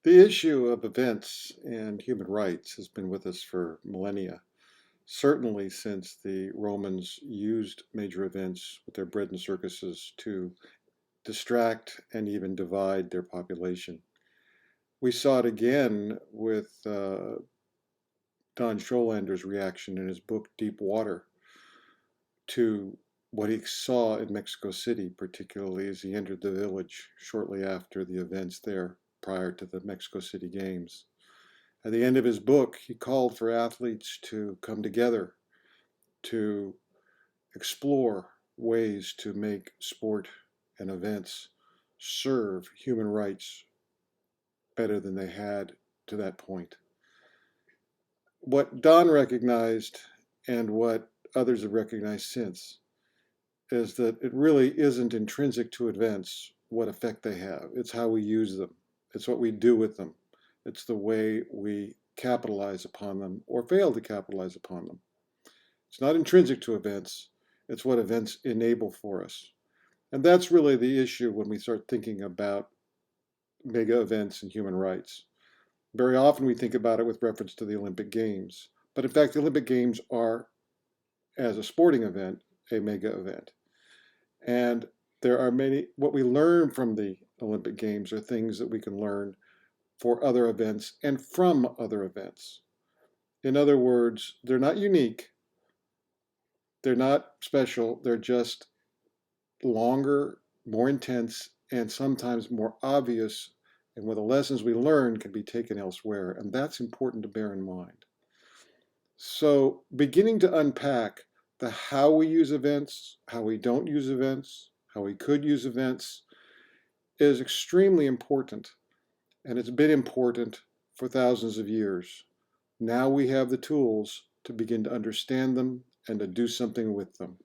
The issue of events and human rights has been with us for millennia, certainly since the Romans used major events with their bread and circuses to distract and even divide their population. We saw it again with Don Scholander's reaction in his book Deep Water to what he saw in Mexico City, particularly as he entered the village shortly after the events there prior to the Mexico City Games. At the end of his book, he called for athletes to come together to explore ways to make sport and events serve human rights better than they had to that point. What Don recognized and what others have recognized since is that it really isn't intrinsic to events what effect they have. It's how we use them, it's what we do with them, it's the way we capitalize upon them or fail to capitalize upon them. It's not intrinsic to events, it's what events enable for us. And that's really the issue when we start thinking about mega events and human rights. Very often we think about it with reference to the Olympic Games. But in fact, the Olympic Games are, as a sporting event, a mega event. And there are many, what we learn from the Olympic Games are things that we can learn for other events and from other events. In other words, they're not unique, they're not special, they're just longer, more intense, and sometimes more obvious, and where the lessons we learn can be taken elsewhere. And that's important to bear in mind. So, beginning to unpack the how we use events, how we don't use events, how we could use events is extremely important. And it's been important for thousands of years. Now we have the tools to begin to understand them and to do something with them.